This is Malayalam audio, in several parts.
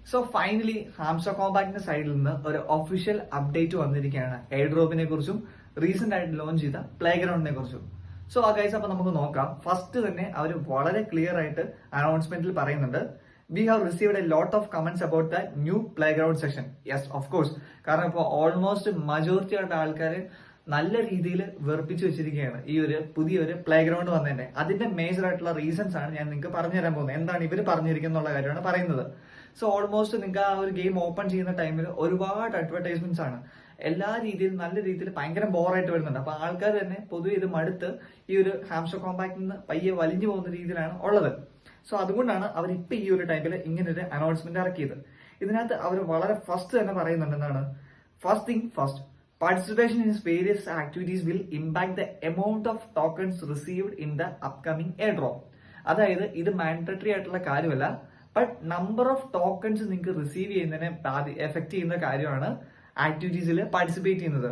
സോ ഫൈനലി ഹാംസ്റ്റർ കോമ്പാക്ടിന്റെ സൈഡിൽ നിന്ന് ഒരു ഒഫീഷ്യൽ അപ്ഡേറ്റ് വന്നിരിക്കുകയാണ് എയർ ഡ്രോപ്പിനെ കുറിച്ചും റീസെന്റ് ആയിട്ട് ലോഞ്ച് ചെയ്ത പ്ലേ ഗ്രൗണ്ടിനെ കുറിച്ചും. സോ ആ ഗൈസ് അപ്പൊ നമുക്ക് നോക്കാം. ഫസ്റ്റ് തന്നെ അവർ വളരെ ക്ലിയർ ആയിട്ട് അനൗൺസ്മെന്റിൽ പറയുന്നുണ്ട്, we have received a lot of comments about the new play ground session. Yes, of course. കാരണം ഇപ്പോൾ ഓൾമോസ്റ്റ് മജോറിറ്റി ആയിട്ട് ആൾക്കാർ നല്ല രീതിയിൽ വെറുപ്പിച്ചു വെച്ചിരിക്കുകയാണ് ഈ ഒരു പുതിയൊരു പ്ലേ ഗ്രൗണ്ട് വന്നതിന്റെ. അതിന്റെ മേജർ ആയിട്ടുള്ള റീസൺസ് ആണ് ഞാൻ നിങ്ങൾക്ക് പറഞ്ഞുതരാൻ പോകുന്നത്. എന്താണ് ഇവർ പറഞ്ഞിരിക്കുന്നുള്ള കാര്യമാണ് പറയുന്നത്. സോ ഓൾമോസ്റ്റ് നിങ്ങൾക്ക് ആ ഒരു ഗെയിം ഓപ്പൺ ചെയ്യുന്ന ടൈമിൽ ഒരുപാട് അഡ്വർടൈസ്മെന്റ്സ് ആണ് എല്ലാ രീതിയിലും നല്ല രീതിയിൽ ഭയങ്കര ബോറായിട്ട് വരുന്നുണ്ട്. അപ്പൊ ആൾക്കാർ തന്നെ പൊതുവെ ഇത് മടുത്ത് ഈ ഒരു ഹാംസ്റ്റർ കോമ്പാക്ടിൽ നിന്ന് പയ്യെ വലിഞ്ഞു പോകുന്ന രീതിയിലാണ് ഉള്ളത്. സോ അതുകൊണ്ടാണ് അവർ ഇപ്പൊ ഈ ഒരു ടൈമിൽ ഇങ്ങനൊരു അനൗൺസ്മെന്റ് ഇറക്കിയത്. ഇതിനകത്ത് അവർ വളരെ ഫസ്റ്റ് തന്നെ പറയുന്നുണ്ട് എന്താണ്, first thing first, participation in various activities will impact the amount of tokens received in the upcoming airdrop. അതായത് ഇത് മാൻഡറ്ററി ആയിട്ടുള്ള കാര്യമല്ല, ബട്ട് നമ്പർ ഓഫ് ടോക്കൺസ് നിങ്ങൾക്ക് റിസീവ് ചെയ്യുന്നതിനെ എഫക്ട് ചെയ്യുന്ന കാര്യമാണ് ആക്ടിവിറ്റീസിൽ പാർട്ടിസിപ്പേറ്റ് ചെയ്യുന്നത്.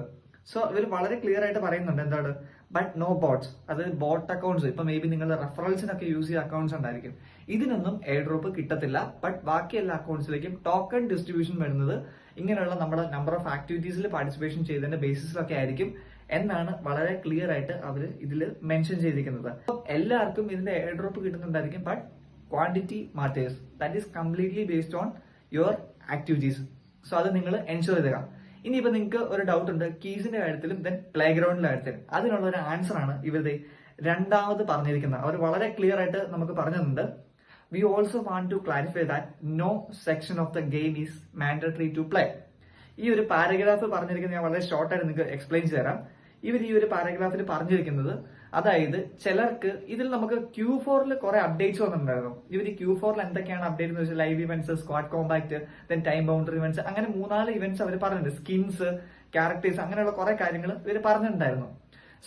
സോ ഇവർ വളരെ ക്ലിയർ ആയിട്ട് പറയുന്നുണ്ട് എന്താണ്, ബട്ട് നോ ബോട്ട്സ്. അത് ബോട്ട് അക്കൗണ്ട്സ്, ഇപ്പൊ മേ ബി നിങ്ങൾ റെഫറൽസിനൊക്കെ യൂസ് ചെയ്യുന്ന അക്കൗണ്ട്സ് ഉണ്ടായിരിക്കും, ഇതിനൊന്നും എയർ ഡ്രോപ്പ് കിട്ടത്തില്ല. ബട്ട് ബാക്കി എല്ലാ അക്കൗണ്ട്സിലേക്കും ടോക്കൺ ഡിസ്ട്രിബ്യൂഷൻ വരുന്നത് ഇങ്ങനെയുള്ള നമ്മുടെ നമ്പർ ഓഫ് ആക്ടിവിറ്റീസിൽ പാർട്ടിസിപ്പേഷൻ ചെയ്തതിന്റെ ബേസിസിലൊക്കെ ആയിരിക്കും എന്നാണ് വളരെ ക്ലിയർ ആയിട്ട് അവർ ഇതിൽ മെൻഷൻ ചെയ്തിരിക്കുന്നത്. എല്ലാവർക്കും ഇതിന്റെ എയർ ഡ്രോപ്പ് കിട്ടുന്നുണ്ടായിരിക്കും, but quantity matters. That is completely based on your activities. So അത് നിങ്ങൾ എൻഷുർ ചെയ്തുക. ഇനിയിപ്പോ നിങ്ങൾക്ക് ഒരു ഡൗട്ട് ഉണ്ട് കീസിന്റെ കാര്യത്തിലും ദെൻ പ്ലേ ഗ്രൗണ്ടിന്റെ കാര്യത്തിലും. അതിനുള്ള ഒരു ആൻസർ ആണ് ഇവരുടെ രണ്ടാമത് പറഞ്ഞിരിക്കുന്നത്. അവർ വളരെ ക്ലിയർ ആയിട്ട് നമുക്ക് പറഞ്ഞിട്ടുണ്ട്, we also want to clarify that no section of the game is mandatory to play. ഈ ഒരു പാരഗ്രാഫ് പറഞ്ഞിരിക്കുന്നത് ഞാൻ വളരെ ഷോർട്ടായിട്ട് നിങ്ങൾക്ക് എക്സ്പ്ലെയിൻ ചെയ്ത് തരാം. ഇവർ ഈ ഒരു പാരഗ്രാഫിൽ പറഞ്ഞിരിക്കുന്നത്, അതായത് ചിലർക്ക് ഇതിൽ നമുക്ക് Q4ൽ കുറെ അപ്ഡേറ്റ്സ് വന്നിട്ടുണ്ടായിരുന്നു. ഇവർ Q4ൽ എന്തൊക്കെയാണ് അപ്ഡേറ്റ് എന്ന് വെച്ചാൽ live events, squad compact, then time boundary events, അങ്ങനെ 3-4 ഇവന്റ്സ് അവർ പറഞ്ഞിട്ടുണ്ട്. സ്കിൻസ്, ക്യാരക്ടേഴ്സ്, അങ്ങനെയുള്ള കുറെ കാര്യങ്ങൾ ഇവർ പറഞ്ഞിട്ടുണ്ടായിരുന്നു.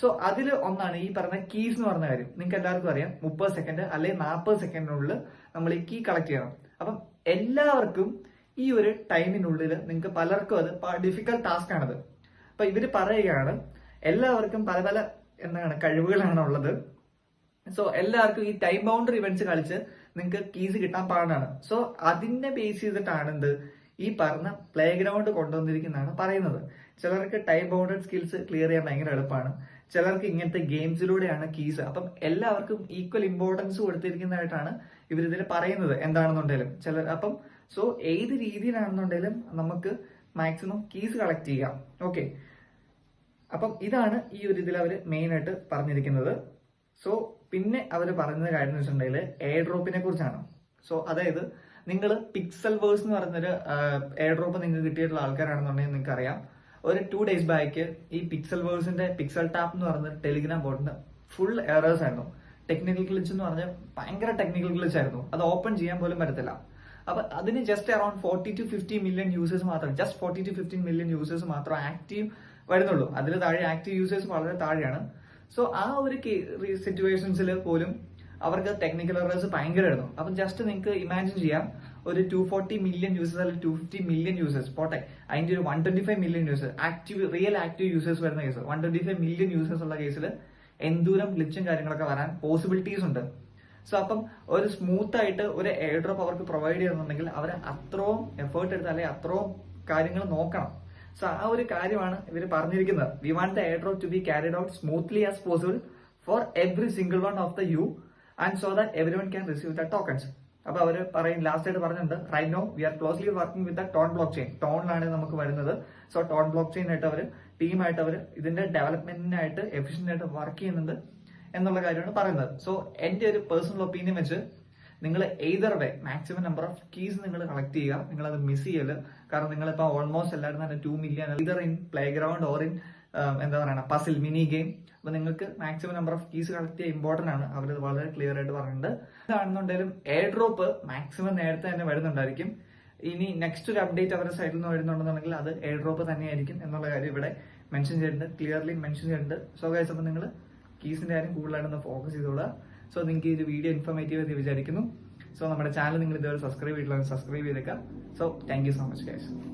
സോ അതിൽ ഒന്നാണ് ഈ പറഞ്ഞ കീസ് എന്ന് പറഞ്ഞ കാര്യം. നിങ്ങൾക്ക് എല്ലാവർക്കും അറിയാം 30 സെക്കൻഡ് അല്ലെങ്കിൽ 40 സെക്കൻഡിനുള്ളിൽ നമ്മൾ ഈ കീ കളക്ട് ചെയ്യണം. അപ്പം എല്ലാവർക്കും ഈ ഒരു ടൈമിനുള്ളിൽ നിങ്ങൾക്ക് പലർക്കും അത് ഡിഫിക്കൽട്ട് ടാസ്ക് ആണത്. അപ്പൊ ഇവര് പറയുകയാണ് എല്ലാവർക്കും പല പല എന്താണ് കഴിവുകളാണ് ഉള്ളത്. സോ എല്ലാവർക്കും ഈ ടൈം ബൗണ്ടറി ഇവന്റ്സ് കളിച്ച് നിങ്ങൾക്ക് കീസ് കിട്ടാൻ പാടാണ്. സോ അതിനെ ബേസ് ചെയ്തിട്ടാണ് എന്ത് ഈ പറഞ്ഞ പ്ലേ ഗ്രൗണ്ട് കൊണ്ടുവന്നിരിക്കുന്നതാണ് പറയുന്നത്. ചിലർക്ക് ടൈം ബൗണ്ടഡ് സ്കിൽസ് ക്ലിയർ ചെയ്യാൻ ഭയങ്കര എളുപ്പമാണ്, ചിലർക്ക് ഇങ്ങനത്തെ ഗെയിംസിലൂടെയാണ് കീസ്. അപ്പം എല്ലാവർക്കും ഈക്വൽ ഇമ്പോർട്ടൻസ് കൊടുത്തിരിക്കുന്നതായിട്ടാണ് ഇവരിതിൽ പറയുന്നത് എന്താണെന്നുണ്ടെങ്കിലും. അപ്പം സോ ഏത് രീതിയിലാണെന്നുണ്ടെങ്കിലും നമുക്ക് മാക്സിമം കീസ് കളക്ട് ചെയ്യാം. ഓക്കെ, അപ്പം ഇതാണ് ഈ ഒരു ഇതിൽ അവർ മെയിൻ ആയിട്ട് പറഞ്ഞിരിക്കുന്നത്. സോ പിന്നെ അവർ പറയുന്ന കാര്യം എന്ന് വെച്ചിട്ടുണ്ടെങ്കിൽ എയർ ഡ്രോപ്പിനെ കുറിച്ചാണ്. സോ അതായത് നിങ്ങൾ പിക്സൽ വേഴ്സ് എന്ന് പറഞ്ഞൊരു എയർ ഡ്രോപ്പ് നിങ്ങൾക്ക് കിട്ടിയിട്ടുള്ള ആൾക്കാരാണെന്നുണ്ടെങ്കിൽ നിങ്ങൾക്ക് അറിയാം, ഒരു 2 days ബാക്ക് ഈ പിക്സൽ വേഴ്സിന്റെ പിക്സൽ ടാപ്പ് എന്ന് പറഞ്ഞ ടെലിഗ്രാം ബോട്ടിന് ഫുൾ എറേഴ്സ് ആയിരുന്നു. ടെക്നിക്കൽ ഗ്ലിച്ച് എന്ന് പറഞ്ഞാൽ ഭയങ്കര ടെക്നിക്കൽ ഗ്ലിച്ച് ആയിരുന്നു. അത് ഓപ്പൺ ചെയ്യാൻ പോലും പറ്റത്തില്ല. അപ്പൊ അതിന് just around 40 to 50 million users മാത്രം, ജസ്റ്റ് 40 to 50 മില്യൺ യൂസേഴ്സ് മാത്രം ആക്റ്റീവ് വരുന്നുള്ളൂ. അതിൽ താഴെ ആക്റ്റീവ് യൂസേഴ്സ് വളരെ താഴെയാണ്. സോ ആ ഒരു സിറ്റുവേഷൻസിൽ പോലും അവർക്ക് ടെക്നിക്കൽ എറേഴ്സ് ഭയങ്കരമായിരുന്നു. അപ്പൊ ജസ്റ്റ് നിങ്ങൾക്ക് ഇമാജിൻ ചെയ്യാം, ഒരു 240 മില്യൺ യൂസേഴ്സ് അല്ലെങ്കിൽ 250 മില്യൺ യൂസേഴ്സ് പോട്ടെ, അതിന്റെ ഒരു 125 million users active real active users വരുന്ന കേസ്, 125 മില്യൺ യൂസേഴ്സ് ഉള്ള കേസിൽ എന്തോരം ഗ്ലിച്ചും കാര്യങ്ങളൊക്കെ വരാൻ പോസിബിലിറ്റീസ് ഉണ്ട്. സോ അപ്പം ഒരു സ്മൂത്ത് ആയിട്ട് ഒരു എയർ ഡ്രോപ്പ് അവർക്ക് പ്രൊവൈഡ് ചെയ്യുന്നുണ്ടെങ്കിൽ അവർ അത്രയും എഫേർട്ട് എടുത്ത് അല്ലെങ്കിൽ അത്രയും കാര്യങ്ങൾ നോക്കണം. സോ ആ ഒരു കാര്യമാണ് ഇവർ പറഞ്ഞിരിക്കുന്നത്. We want the airdrop to be carried out smoothly as possible for every single one of the you and so that every one can receive the tokens. അപ്പൊ അവർ പറയും ലാസ്റ്റ് ആയിട്ട് പറഞ്ഞിട്ടുണ്ട്, right now we are closely working with the TON blockchain. ടോണിലാണ് നമുക്ക് വരുന്നത്. സോ ടോൺ ബ്ലോക്ക് ചെയിൻ ആയിട്ട് അവർ ടീമായിട്ട് അവർ ഇതിന്റെ ഡെവലപ്മെന്റിനായിട്ട് എഫിഷ്യന്റ് ആയിട്ട് വർക്ക് ചെയ്യുന്നുണ്ട് എന്നുള്ള കാര്യമാണ് പറയുന്നത്. സോ എന്റെ ഒരു പേഴ്സണൽ ഒപ്പീനിയൻ വെച്ച് നിങ്ങൾ either way maximum number of keys നിങ്ങൾ കളക്ട് ചെയ്യുക. നിങ്ങൾ അത് മിസ് ചെയ്യല്. കാരണം നിങ്ങളിപ്പോ ഓൾമോസ്റ്റ് എല്ലാവരും തന്നെ 2 million ether in playground or in എന്താ പറയുക പസിൽ മിനി ഗെയിം. അപ്പൊ നിങ്ങൾക്ക് maximum number of keys collect ചെയ്യാൻ ഇമ്പോർട്ടന്റ് ആണ്. അവർ വളരെ ക്ലിയർ ആയിട്ട് പറഞ്ഞിട്ടുണ്ട്. ഇതാണെന്നുണ്ടെങ്കിലും എയർ ഡ്രോപ്പ് മാക്സിമം നേരത്തെ തന്നെ വരുന്നുണ്ടായിരിക്കും. ഇനി നെക്സ്റ്റ് ഒരു അപ്ഡേറ്റ് അവരുടെ സൈഡിൽ നിന്ന് വരുന്നുണ്ടെന്നുണ്ടെങ്കിൽ അത് എയർ ഡ്രോപ്പ് തന്നെയായിരിക്കും എന്നുള്ള കാര്യം ഇവിടെ മെൻഷൻ ചെയ്തിട്ടുണ്ട്, ക്ലിയർലി മെൻഷൻ ചെയ്തിട്ടുണ്ട്. സോ ഗൈസ്, അപ്പൊ നിങ്ങൾ കീസിന്റെ കാര്യം കൂടുതലായിട്ടൊന്ന് ഫോക്കസ് ചെയ്തോളുക. സോ നിങ്ങൾക്ക് ഈ ഒരു വീഡിയോ ഇൻഫോർമേറ്റീവ് ആയിട്ട് വിചാരിക്കുന്നു. സോ നമ്മുടെ ചാനൽ നിങ്ങൾ ഇതുവരെ സബ്സ്ക്രൈബ് ചെയ്തിട്ടുള്ള സബ്സ്ക്രൈബ് ചെയ്തേക്കാം. So thank you so much guys.